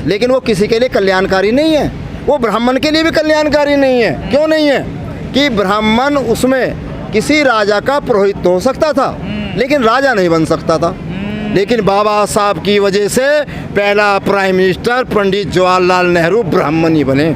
लेकिन वो किसी के लिए कल्याणकारी नहीं है, वो ब्राह्मण के लिए भी कल्याणकारी नहीं है। क्यों नहीं है? कि ब्राह्मण उसमें किसी राजा का पुरोहित तो हो सकता था, लेकिन राजा नहीं बन सकता था। लेकिन बाबा साहब की वजह से पहला प्राइम मिनिस्टर पंडित जवाहरलाल नेहरू ब्राह्मण ही बने।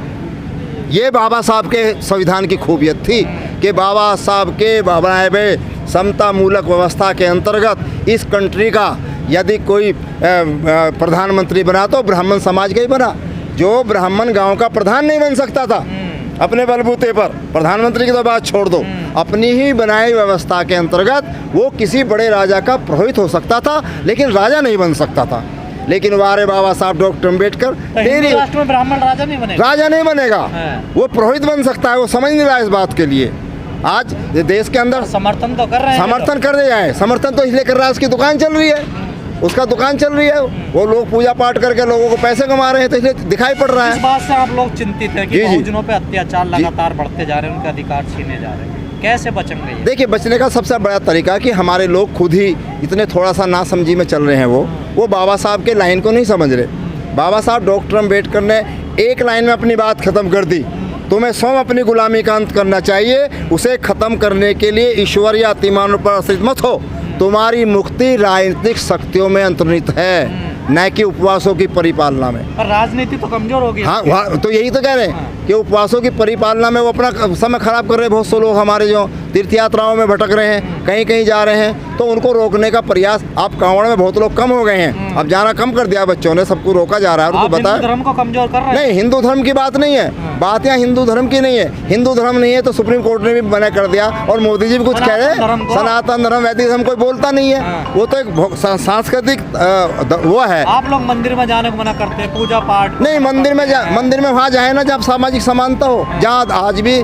ये बाबा साहब के संविधान की खूबियत थी कि बाबा साहब के बनाए हुए समता मूलक व्यवस्था के अंतर्गत इस कंट्री का यदि कोई प्रधानमंत्री बना तो ब्राह्मण समाज का ही बना। जो ब्राह्मण गांव का प्रधान नहीं बन सकता था अपने बलबूते पर, प्रधानमंत्री की तो बात छोड़ दो, अपनी ही बनाई व्यवस्था के अंतर्गत वो किसी बड़े राजा का पुरोहित हो सकता था, लेकिन राजा नहीं बन सकता था। लेकिन वारे बाबा साहब डॉक्टर अम्बेडकर हिंदू राष्ट्र में ब्राह्मण राजा नहीं बनेगा, राजा नहीं बनेगा, वो पुरोहित बन सकता है। वो समझ नहीं रहा इस बात के लिए। आज देश के अंदर समर्थन तो कर रहे हैं, समर्थन कर रहे हैं। समर्थन तो इसलिए कर रहा है उसकी दुकान चल रही है, उसका दुकान चल रही है, वो लोग पूजा पाठ करके लोगों को पैसे कमा रहे हैं, तो इसलिए दिखाई पड़ रहा है। इस बात से आप लोग चिंतित हैं कि बहुजनों पे अत्याचार लगातार बढ़ते जा रहे हैं, उनके अधिकार छीने जा रहे हैं, कैसे बचेंगे? देखिए, बचने का सबसे बड़ा तरीका कि हमारे लोग खुद ही इतने थोड़ा सा नासमझी में चल रहे हैं। वो बाबा साहब के लाइन को नहीं समझ रहे। बाबा साहब डॉक्टर अम्बेडकर ने एक लाइन में अपनी बात ख़त्म कर दी, तुम्हें स्वयं अपनी गुलामी का अंत करना चाहिए। उसे ख़त्म करने के लिए ईश्वर या अतिमानव पर आश्रित मत हो। तुम्हारी मुक्ति राजनीतिक शक्तियों में अंतर्निहित है, न कि उपवासों की परिपालना में। पर राजनीति तो कमजोर होगी। हाँ, तो यही तो कह रहे हैं कि उपवासों की परिपालना में वो अपना समय खराब कर रहे हैं। बहुत से लोग हमारे जो तीर्थ यात्राओं में भटक रहे हैं, कहीं कहीं जा रहे हैं, तो उनको रोकने का प्रयास। आप कांवड़ में बहुत लोग कम हो गए हैं, अब जाना कम कर दिया बच्चों ने, सबको रोका जा रहा है। उनको बताया धर्म को कमजोर कर रहे हैं। नहीं, हिंदू धर्म की बात नहीं है, बात यहाँ हिंदू धर्म की नहीं है। हिंदू धर्म नहीं है तो सुप्रीम कोर्ट ने भी मना कर दिया, और मोदी जी भी कुछ कह रहे हैं। सनातन धर्म, वैदिक धर्म कोई बोलता नहीं है, वो तो एक सांस्कृतिक वो है। आप लोग मंदिर में जाने को मना करते हैं, पूजा पाठ नहीं, मंदिर में वहाँ जाए ना जहाँ सामाजिक समानता हो, जहाँ आज भी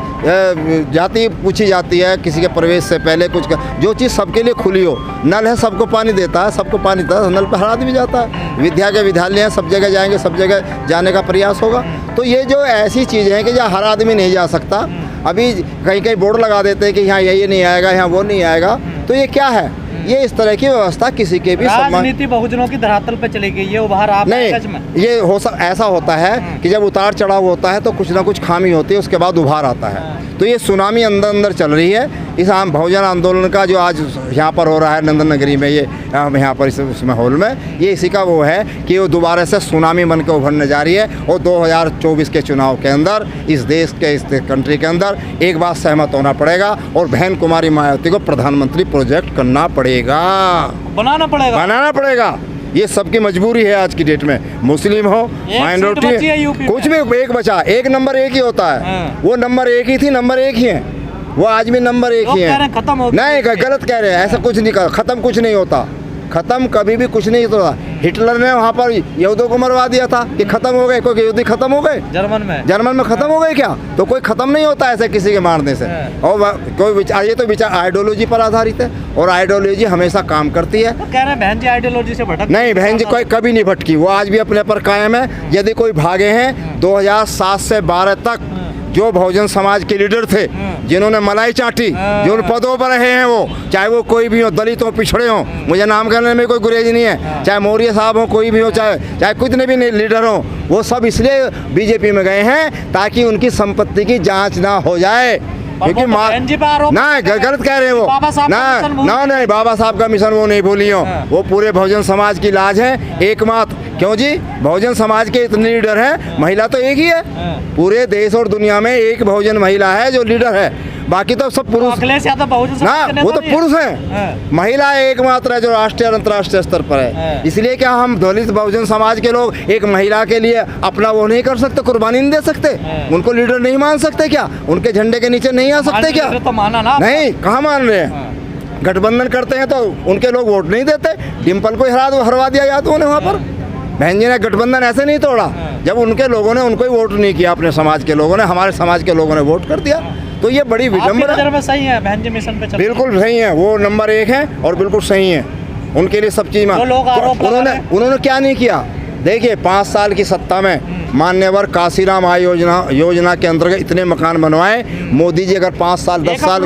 जाति पूछी जाती है किसी के प्रवेश से पहले। कुछ जो चीज़ सबके लिए खुली हो, नल है सबको पानी देता है, सबको पानी देता है, नल पर हर आदमी जाता है। विद्या के विद्यालय हैं, सब जगह जाएंगे, सब जगह जाने का प्रयास होगा। तो ये जो ऐसी चीज़ें हैं कि जहाँ हर आदमी नहीं जा सकता, अभी कहीं कहीं बोर्ड लगा देते हैं कि यहाँ ये नहीं आएगा, यहाँ वो नहीं आएगा, तो ये क्या है? ये इस तरह की व्यवस्था किसी के भी राजनीति बहुजनों की धरातल पे चली गई है, उभार आप नहीं। ये ऐसा होता है कि जब उतार चढ़ाव होता है तो कुछ ना कुछ खामी होती है, उसके बाद उभार आता है। तो ये सुनामी अंदर चल रही है। इस आम बहुजन आंदोलन का जो आज यहाँ पर हो रहा है नंदन नगरी में, ये यहाँ पर इस माहौल में, ये इसी का वो है कि वो दोबारा से सुनामी बन के उभरने जा रही है। और 2024 के चुनाव के अंदर इस देश के, इस कंट्री के अंदर एक बात सहमत होना पड़ेगा, और बहन कुमारी मायावती को प्रधानमंत्री प्रोजेक्ट करना पड़ेगा, बनाना पड़ेगा। ये सबकी मजबूरी है आज की डेट में, मुस्लिम हो, माइनॉरिटी, कुछ भी एक बचा, एक नंबर एक ही होता है। वो नंबर एक ही थी, नंबर एक ही है, वो आज भी नंबर एक ही है। खत्म हो नहीं, गलत कह रहे हैं, ऐसा कुछ नहीं कर, खत्म कुछ नहीं होता, खत्म कभी भी कुछ नहीं होता। हिटलर ने वहाँ पर यहूदियों को मरवा दिया था कि खत्म हो गए, कोई यहूदी खत्म हो गए? जर्मन में खत्म हो गए क्या? तो कोई खत्म नहीं होता ऐसे किसी के मारने से। और कोई विचार, ये तो विचार आइडियोलॉजी पर आधारित है, और आइडियोलॉजी हमेशा काम करती है। तो कह रहे हैं बहन जी आइडियोलॉजी से भटक नहीं, बहन जी कोई कभी नहीं भटकी, वो आज भी अपने पर कायम है। यदि कोई भागे हैं 2007 से 12 तक जो बहुजन समाज के लीडर थे, जिन्होंने मलाई चाटी, जो पदों पर रहे हैं, वो चाहे वो कोई भी हो, दलित हो, पिछड़े हो, मुझे नाम करने में कोई गुरेज नहीं है, चाहे मौर्य साहब हो, कोई भी हो, चाहे कितने भी लीडर हो, वो सब इसलिए बीजेपी में गए हैं ताकि उनकी संपत्ति की जांच ना हो जाए। क्योंकि ना गलत कह रहे हैं वो, ना नहीं, बाबा साहब का मिशन वो नहीं भूली हो, वो पूरे बहुजन समाज की लाज है एकमात्र। क्यों जी? बहुजन समाज के इतने लीडर हैं, महिला तो एक ही है पूरे देश और दुनिया में, एक बहुजन महिला है जो लीडर है, बाकी तो सब पुरुष ना, वो तो पुरुष हैं। महिला एकमात्र है जो राष्ट्रीय और अंतर्राष्ट्रीय स्तर पर है। इसलिए क्या हम दलित बहुजन समाज के लोग एक महिला के लिए अपना वो नहीं कर सकते, कुर्बानी नहीं दे सकते? उनको लीडर नहीं मान सकते क्या? उनके झंडे के नीचे नहीं आ सकते क्या? नहीं, कहाँ मान रहे हैं? गठबंधन करते हैं तो उनके लोग वोट नहीं देते। डिम्पल को हरवा दिया यादवों ने वहाँ पर। बहन जी ने गठबंधन ऐसे नहीं तोड़ा, जब उनके लोगों ने उनको ही वोट नहीं किया, अपने समाज के लोगों ने, हमारे समाज के लोगों ने वोट कर दिया। तो ये बड़ी विडंबना। सही है, बहन जी मिशन पे बिल्कुल सही है, वो नंबर 1 है और बिल्कुल सही है। उनके लिए सब चीज उन्होंने क्या नहीं किया? देखिए 5 साल की सत्ता में मान्यवर काशीराम आय योजना के अंतर्गत इतने मकान बनवाए। मोदी जी अगर 5 साल 10 साल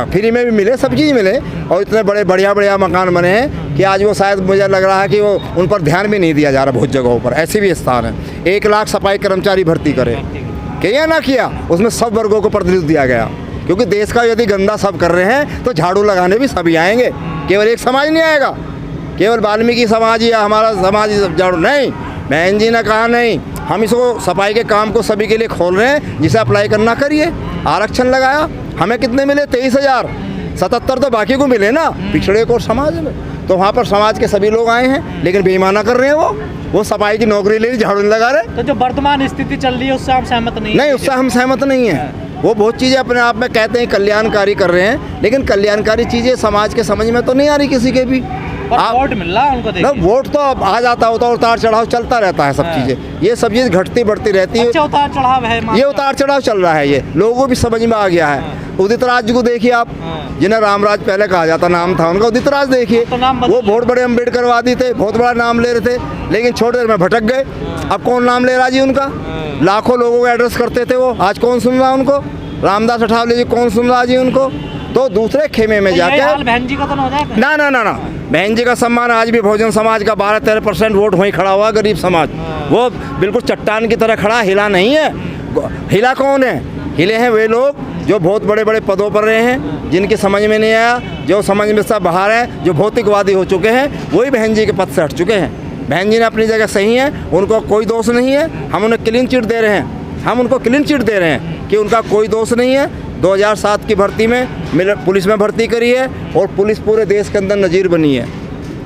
फ्री में भी मिले, सब चीज़ मिले, और इतने बड़े बढ़िया मकान बने हैं कि आज वो शायद मुझे लग रहा है कि वो उन पर ध्यान भी नहीं दिया जा रहा बहुत जगहों पर। ऐसे भी स्थान है 1 लाख सफाई कर्मचारी भर्ती करे, किया ना किया, उसमें सब वर्गों को प्रतिनिधित्व दिया गया। क्योंकि देश का यदि गंदा सब कर रहे हैं तो झाड़ू लगाने भी सभी आएंगे, केवल एक समाज नहीं आएगा, केवल वाल्मीकि समाज या हमारा समाज झाड़ू नहीं। बहन जी ने कहा नहीं, हम इसको सफाई के काम को सभी के लिए खोल रहे हैं, जिसे अप्लाई करना करिए। आरक्षण लगाया, हमें कितने मिले? 23,000, 77 तो बाकी को मिले ना, पिछड़े को समाज में। तो वहाँ पर समाज के सभी लोग आए हैं, लेकिन बेईमाना कर रहे हैं। वो सफाई की नौकरी ले झाड़ू नहीं लगा रहे। तो जो वर्तमान स्थिति चल रही है उससे हम सहमत नहीं उससे हम सहमत नहीं हैं। वो बहुत चीज़ें अपने आप में कहते हैं कल्याणकारी कर रहे हैं, लेकिन कल्याणकारी चीज़ें समाज के समझ में तो नहीं आ रही किसी के भी। वोट मिल रहा है उनको, देखिए वोट तो अब आ जाता होता, उतार चढ़ाव चलता रहता है, सब चीज़ें, ये सब चीज़ घटती बढ़ती रहती है। अच्छा, उतार चढ़ाव है, ये उतार चढ़ाव चल रहा है, ये लोगों को भी समझ में आ गया है। उदित राज जी को देखिए आप, जिन्हें रामराज पहले कहा जाता नाम था उनका, उदित राज देखिए, वो बहुत बड़े अम्बेडकरवादी थे, बहुत बड़ा नाम ले रहे थे, लेकिन छोटे देर में भटक गए। अब कौन नाम ले रहा जी उनका? लाखों लोगों को एड्रेस करते थे वो, आज कौन सुन रहा उनको? रामदास अठावले जी कौन सुन रहा जी उनको? तो दूसरे खेमे में जाकर बहन जी का तो हो जाएगा ना, बहन जी का सम्मान आज भी बहुजन समाज का 12-13% वोट वहीं खड़ा हुआ, गरीब समाज वो बिल्कुल चट्टान की तरह खड़ा, हिला नहीं है। हिला कौन है? हिले हैं वे लोग जो बहुत बड़े बड़े पदों पर रहे हैं, जिनके समझ में नहीं आया, जो समझ में सब बाहर हैं, जो भौतिकवादी हो चुके हैं, वही बहन जी के पद से हट चुके हैं। बहन जी ने अपनी जगह सही है, उनको कोई दोष नहीं है। हम उन्हें क्लीन चिट दे रहे हैं, हम उनको क्लीन चिट दे रहे हैं कि उनका कोई दोष नहीं है। 2007 की भर्ती में पुलिस में भर्ती करी है, और पुलिस पूरे देश के अंदर नज़ीर बनी है।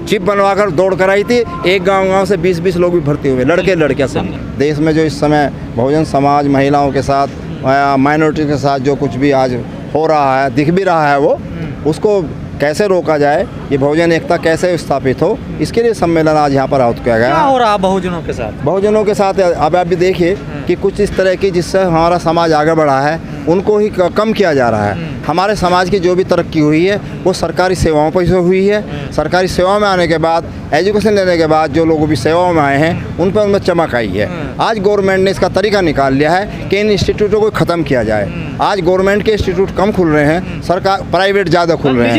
चिप बनवाकर दौड़ कराई थी, एक गांव से 20-20 लोग भी भर्ती हुए, लड़के से। देश में जो इस समय बहुजन समाज, महिलाओं के साथ, माइनॉरिटी के साथ जो कुछ भी आज हो रहा है, दिख भी रहा है, वो उसको कैसे रोका जाए, ये बहुजन एकता कैसे स्थापित हो, इसके लिए सम्मेलन आज यहाँ पर आयोजित किया गया। क्या हो रहा है बहुजनों के साथ? बहुजनों के साथ अब आप भी देखिए कि कुछ इस तरह की जिससे हमारा समाज आगे बढ़ा है, उनको ही कम किया जा रहा है। हमारे समाज की जो भी तरक्की हुई है वो सरकारी सेवाओं पर से हुई है। सरकारी सेवाओं में आने के बाद, एजुकेशन लेने के बाद जो लोग भी सेवाओं में आए हैं, उन पर उनमें चमक आई है। आज गवर्नमेंट ने इसका तरीका निकाल लिया है कि इन इंस्टीट्यूटों को ख़त्म किया जाए। आज गवर्नमेंट के इंस्टीट्यूट कम खुल रहे हैं, सरकार प्राइवेट ज़्यादा खुल रहे हैं,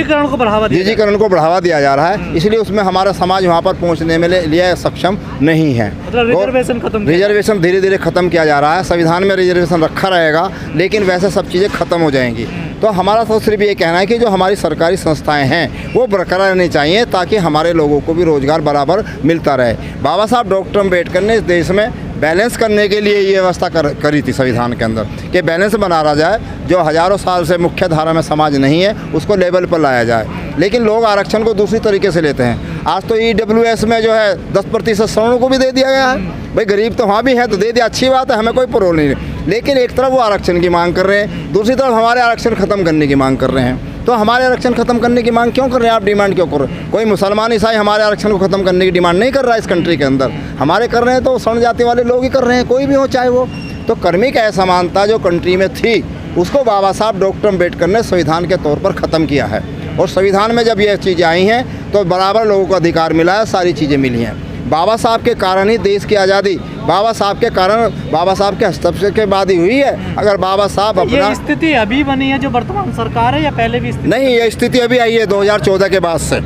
निजीकरण को बढ़ावा दिया जा रहा है। इसलिए उसमें हमारा समाज वहाँ पर पहुँचने में लिए सक्षम नहीं है। रिजर्वेशन धीरे धीरे ख़त्म किया जा रहा है। संविधान में रिजर्वेशन रखा रहेगा, लेकिन वैसे सब चीज़ें ख़त्म हो जाएंगी। तो हमारा तो सिर्फ ये कहना है कि जो हमारी सरकारी संस्थाएं हैं वो बरकरार रहनी चाहिए, ताकि हमारे लोगों को भी रोज़गार बराबर मिलता रहे। बाबा साहब डॉक्टर अम्बेडकर ने इस देश में बैलेंस करने के लिए ये व्यवस्था करी थी संविधान के अंदर, कि बैलेंस बना रहा जाए। जो हज़ारों साल से मुख्य धारा में समाज नहीं है, उसको लेवल पर लाया जाए। लेकिन लोग आरक्षण को दूसरी तरीके से लेते हैं। आज तो EWS में जो है 10% सवर्णों को भी दे दिया गया है। भाई गरीब तो वहाँ भी है, तो दे दिया, अच्छी बात है, हमें कोई प्रोल नहीं है। लेकिन एक तरफ वो आरक्षण की मांग कर रहे हैं, दूसरी तरफ हमारे आरक्षण ख़त्म करने की मांग कर रहे हैं। तो हमारे आरक्षण ख़त्म करने की मांग क्यों कर रहे हैं आप? डिमांड क्यों कर रहे हैं? कोई मुसलमान ईसाई हमारे आरक्षण को ख़त्म करने की डिमांड नहीं कर रहा है इस कंट्री के अंदर। हमारे कर रहे हैं तो स्वर्ण जाति वाले लोग ही कर रहे हैं, कोई भी हो चाहे वो। तो कर्मिक असमानता जो कंट्री में थी, उसको बाबा साहब डॉक्टर अम्बेडकर ने संविधान के तौर पर ख़त्म किया है। और संविधान में जब ये चीज़ें आई हैं तो बराबर लोगों को अधिकार मिला है, सारी चीज़ें मिली हैं। बाबा साहब के कारण ही देश की आज़ादी, बाबा साहब के कारण, बाबा साहब के हस्तक्षेप के बाद ही हुई है। अगर बाबा साहब अपना, ये स्थिति अभी बनी है जो वर्तमान सरकार है, या पहले भी स्थिति? नहीं, ये स्थिति अभी आई है 2014 के बाद से।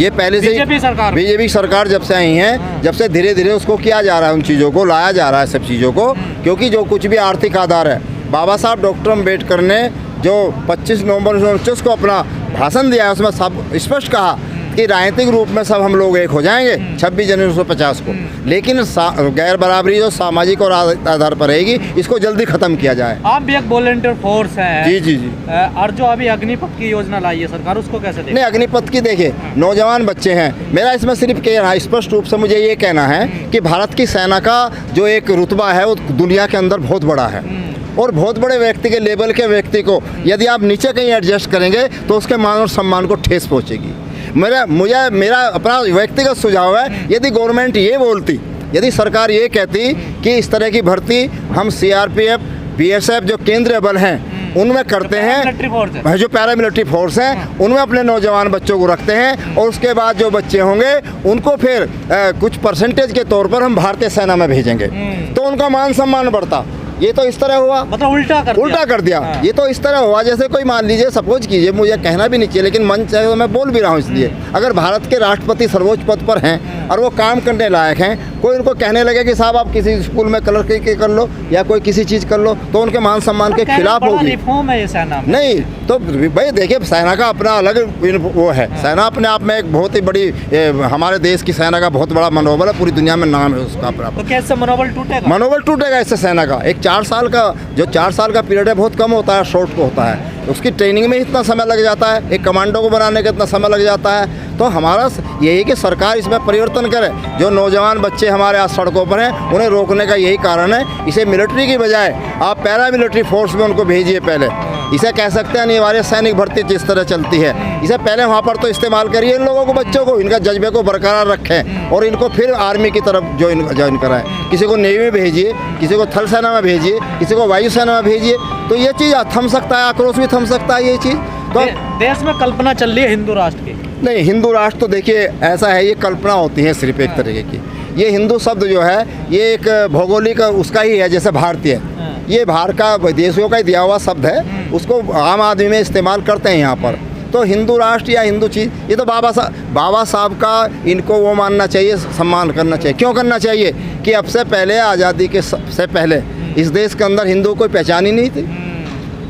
ये पहले से बीजेपी सरकार जब से आई है, जब से धीरे धीरे उसको किया जा रहा है, उन चीज़ों को लाया जा रहा है, सब चीज़ों को। क्योंकि जो कुछ भी आर्थिक आधार है, बाबा साहब डॉक्टर अम्बेडकर ने जो 25 नवंबर 1949 को अपना भाषण दिया है, उसमें सब स्पष्ट कहा कि राजनीतिक रूप में सब हम लोग एक हो जाएंगे 26 जनवरी 1950 को। लेकिन गैर बराबरी जो सामाजिक और आधार पर रहेगी, इसको जल्दी ख़त्म किया जाए। आप भी एक वॉलंटियर फोर्स है। जी। और जो अभी अग्निपथ की योजना लाई है सरकार, उसको कैसे देखते? नहीं, अग्निपथ की देखिए, नौजवान बच्चे हैं। मेरा इसमें सिर्फ कहना है, स्पष्ट रूप से मुझे ये कहना है कि भारत की सेना का जो एक रुतबा है वो दुनिया के अंदर बहुत बड़ा है। और बहुत बड़े व्यक्ति के लेवल के व्यक्ति को यदि आप नीचे कहीं एडजस्ट करेंगे तो उसके मान और सम्मान को ठेस पहुँचेगी। मेरा अपना व्यक्तिगत सुझाव है, यदि गवर्नमेंट ये बोलती, यदि सरकार ये कहती कि इस तरह की भर्ती हम CRPF, BSF जो केंद्रीय बल हैं, उनमें करते मिलिट्री फोर्स हैं, जो पैरामिलिट्री फोर्स हैं उनमें अपने नौजवान बच्चों को रखते हैं, और उसके बाद जो बच्चे होंगे उनको फिर कुछ परसेंटेज के तौर पर हम भारतीय सेना में भेजेंगे, तो उनका मान सम्मान बढ़ता। ये तो इस तरह हुआ, मतलब उल्टा कर दिया। ये तो इस तरह हुआ जैसे कोई मान लीजिए, सपोज कीजिए, मुझे कहना भी नहीं चाहिए लेकिन मंच है तो मैं बोल भी रहा हूँ इसलिए, अगर भारत के राष्ट्रपति सर्वोच्च पद पर हैं और वो काम करने लायक हैं, कोई उनको कहने लगे कि साहब आप किसी स्कूल में क्लर्क की कर लो या कोई किसी चीज़ कर लो, तो उनके मान सम्मान के खिलाफ होगी। रिफॉर्म है ये सेना में। नहीं तो भाई देखिए, सेना का अपना अलग वो है, सेना अपने आप में एक बहुत ही बड़ी, हमारे देश की सेना का बहुत बड़ा मनोबल है, पूरी दुनिया में नाम है उसका अपना। तो कैसे मनोबल टूटेगा? मनोबल टूटेगा इससे सेना का। एक 4 साल का, जो 4 साल का पीरियड है बहुत कम होता है, शॉर्ट को होता है, उसकी ट्रेनिंग में इतना समय लग जाता है, एक कमांडो को बनाने का इतना समय लग जाता है। तो हमारा यही कि सरकार इसमें परिवर्तन करे, जो नौजवान बच्चे हमारे आज सड़कों पर हैं उन्हें रोकने का यही कारण है। इसे मिलिट्री की बजाय आप पैरामिलिट्री फोर्स में उनको भेजिए पहले, इसे कह सकते हैं अनिवार्य सैनिक भर्ती जिस तरह चलती है, इसे पहले वहाँ पर तो इस्तेमाल करिए इन लोगों को, बच्चों को, इनका जज्बे को बरकरार रखें और इनको फिर आर्मी की तरफ ज्वाइन कराएं। किसी को नेवी में भेजिए, किसी को थल सेना में भेजिए, किसी को वायु सेना में भेजिए, तो ये चीज़ थम सकता है, आक्रोश भी थम सकता है ये चीज़। तो देश में कल्पना चल रही है हिंदू राष्ट्र की। नहीं, हिंदू राष्ट्र तो देखिए ऐसा है, ये कल्पना होती है सिर्फ एक तरीके की। ये हिंदू शब्द जो है ये एक भौगोलिक उसका ही है, जैसे भारतीय, ये बाहर का विदेशियों का ही दिया हुआ शब्द है, उसको आम आदमी में इस्तेमाल करते हैं यहाँ पर। तो हिंदू राष्ट्र या हिंदू चीज़, ये तो बाबा साहब का इनको वो मानना चाहिए, सम्मान करना चाहिए। क्यों करना चाहिए कि अब से पहले, आज़ादी के से पहले इस देश के अंदर हिंदू कोई पहचान ही नहीं थी,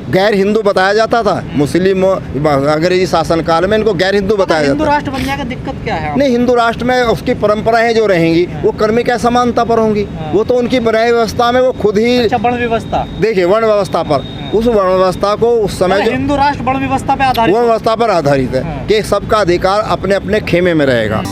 गैर हिंदू बताया जाता था। मुस्लिम अंग्रेजी शासनकाल में इनको गैर हिंदू बताया जाता था। हिंदू राष्ट्र बनने का दिक्कत क्या है? नहीं, हिंदू राष्ट्र में उसकी परंपराएं जो रहेंगी वो कर्मिक असमानता पर होंगी, वो तो उनकी बनाई व्यवस्था में वो खुद ही। अच्छा, वर्ण व्यवस्था, देखिए वर्ण व्यवस्था पर, उस वर्ण व्यवस्था को उस समय जो हिंदू राष्ट्र वर्ण व्यवस्था पे आधारित, वर्ण व्यवस्था पर आधारित है कि सबका अधिकार अपने अपने खेमे में रहेगा।